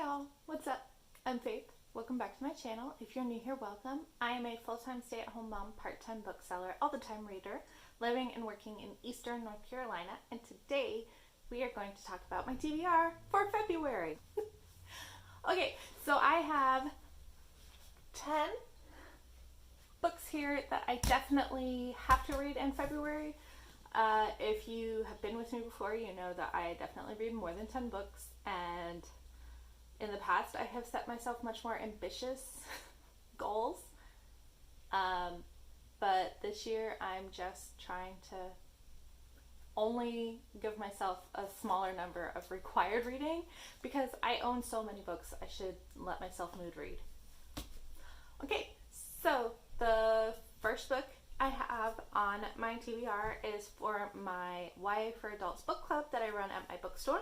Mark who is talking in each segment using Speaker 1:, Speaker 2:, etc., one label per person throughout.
Speaker 1: y'all, what's up? I'm Faith. Welcome back to my channel. If you're new here, welcome. I am a full-time stay-at-home mom, part-time bookseller, all-the-time reader, living and working in Eastern North Carolina, and today we are going to talk about my TBR for February. Okay, so I have 10 books here that I definitely have to read in February. If you have been with me before, you know that I definitely read more than 10 books, and in the past I have set myself much more ambitious goals, but this year I'm just trying to only give myself a smaller number of required reading because I own so many books. I should let myself mood read. Okay, so the first book I have on my TBR is for my YA for Adults book club that I run at my bookstore,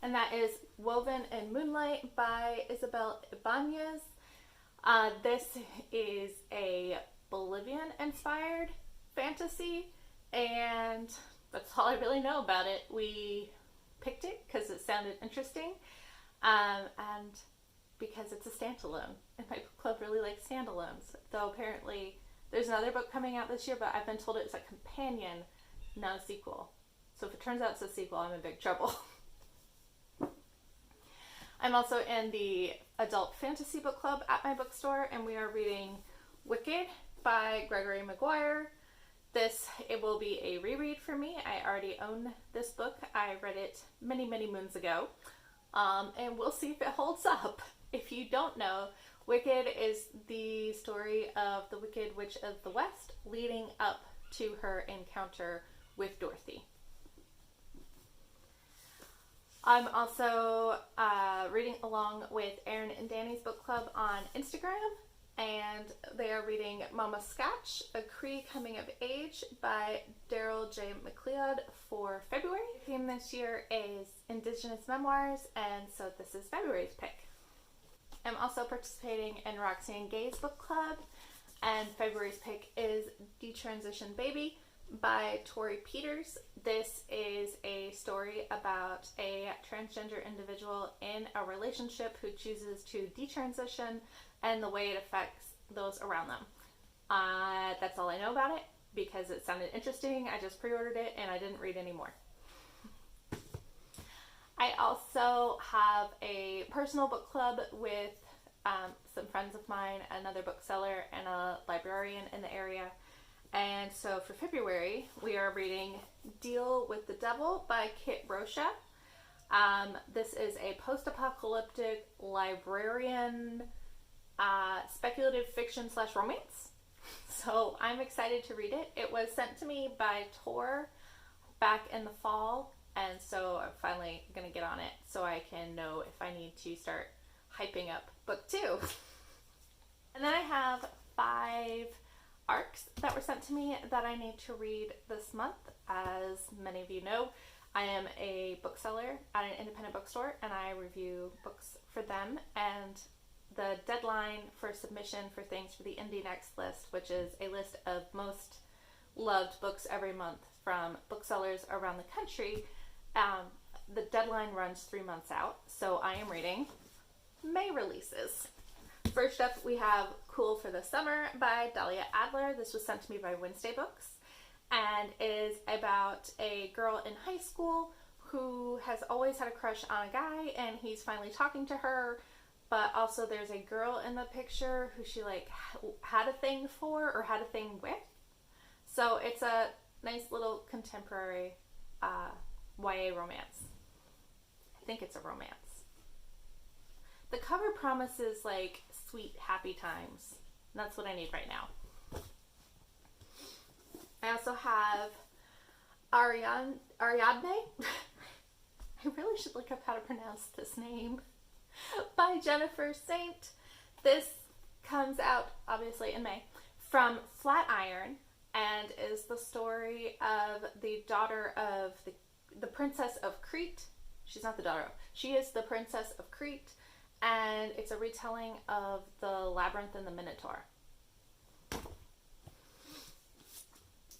Speaker 1: and that is Woven in Moonlight by Isabel Ibanez. This is a Bolivian-inspired fantasy, and that's all I really know about it. We picked it because it sounded interesting, and because it's a standalone, and my book club really likes standalones, though apparently there's another book coming out this year, but I've been told it's a companion, not a sequel. So if it turns out it's a sequel, I'm in big trouble. I'm also in the adult fantasy book club at my bookstore, and we are reading Wicked by Gregory Maguire. It will be a reread for me. I already own this book. I read it many, many moons ago, and we'll see if it holds up. If you don't know, Wicked is the story of the Wicked Witch of the West leading up to her encounter with Dorothy. I'm also reading along with Erin and Danny's book club on Instagram, and they are reading Mama Scotch, A Cree Coming of Age by Daryl J. McLeod for February. The theme this year is Indigenous Memoirs, and so this is February's pick. I'm also participating in Roxanne Gay's book club, and February's pick is Detransition Baby by Tori Peters. This is a story about a transgender individual in a relationship who chooses to detransition and the way it affects those around them. That's all I know about it because it sounded interesting. I just pre-ordered it and I didn't read any more. I also have a personal book club with some friends of mine, another bookseller, and a librarian in the area. And so for February, we are reading Deal with the Devil by Kit Rocha. This is a post-apocalyptic librarian speculative fiction / romance. So I'm excited to read it. It was sent to me by Tor back in the fall, and so I'm finally going to get on it so I can know if I need to start hyping up book 2. And then I have 5 arcs that were sent to me that I need to read this month. As many of you know, I am a bookseller at an independent bookstore, and I review books for them, and the deadline for submission for things for the Indie Next list, which is a list of most loved books every month from booksellers around the country, the deadline runs 3 months out, so I am reading May releases. First up, we have Cool for the Summer by Dahlia Adler. This was sent to me by Wednesday Books, and is about a girl in high school who has always had a crush on a guy, and he's finally talking to her, but also there's a girl in the picture who she like had a thing for or had a thing with. So it's a nice little contemporary YA romance. I think it's a romance. The cover promises like sweet, happy times. And that's what I need right now. I also have Ariadne. I really should look up how to pronounce this name. By Jennifer Saint. This comes out obviously in May from Flatiron, and is the story of the daughter of the Princess of Crete. She's not the daughter. She is the Princess of Crete, and it's a retelling of the Labyrinth and the Minotaur.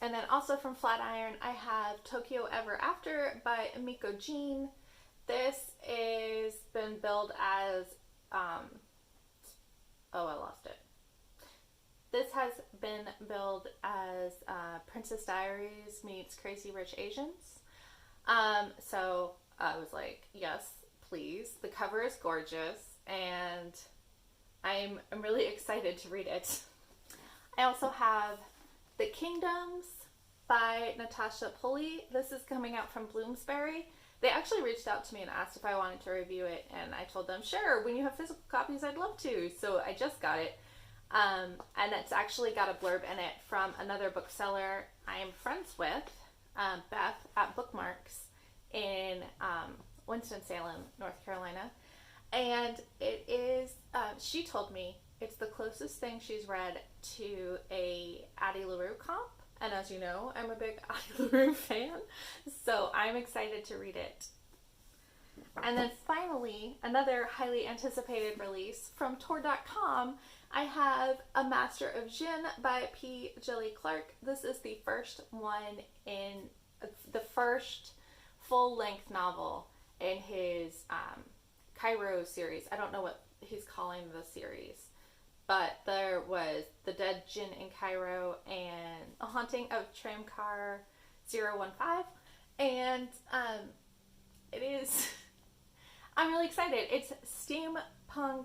Speaker 1: And then also from Flatiron, I have Tokyo Ever After by Miko Jean. This is been billed as oh, I lost it. This has been billed as Princess Diaries meets Crazy Rich Asians. So I was like, yes, please. The cover is gorgeous, and I'm really excited to read it. I also have The Kingdoms by Natasha Pulley. This is coming out from Bloomsbury. They actually reached out to me and asked if I wanted to review it, and I told them, sure, when you have physical copies, I'd love to. So I just got it. And it's actually got a blurb in it from another bookseller I am friends with, Beth at Bookmarks in Winston-Salem, North Carolina. And it is, she told me it's the closest thing she's read to a Addie LaRue comp. And as you know, I'm a big Addie LaRue fan, so I'm excited to read it. And then finally, another highly anticipated release from Tor.com, I have A Master of Jin by P. Djeli Clark. This is the first one in the first full-length novel in his Cairo series. I don't know what he's calling the series, but there was The Dead Jin in Cairo and A Haunting of Tramcar 015, and it is I'm really excited. It's steampunk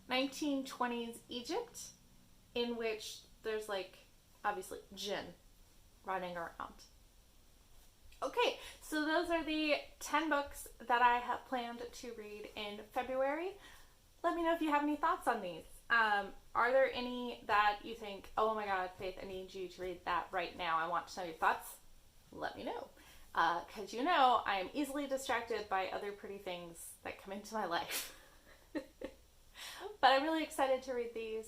Speaker 1: 1920s Egypt, in which there's like obviously jinn running around. Okay, so those are the 10 books that I have planned to read in February. Let me know if you have any thoughts on these. Are there any that you think, oh my god, Faith, I need you to read that right now. I want to know your thoughts. Let me know. Because you know I am easily distracted by other pretty things that come into my life. But I'm really excited to read these,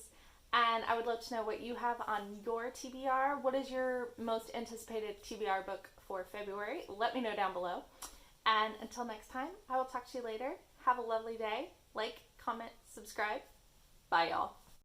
Speaker 1: and I would love to know what you have on your TBR. What is your most anticipated TBR book for February? Let me know down below. And until next time, I will talk to you later. Have a lovely day. Like, comment, subscribe. Bye, y'all.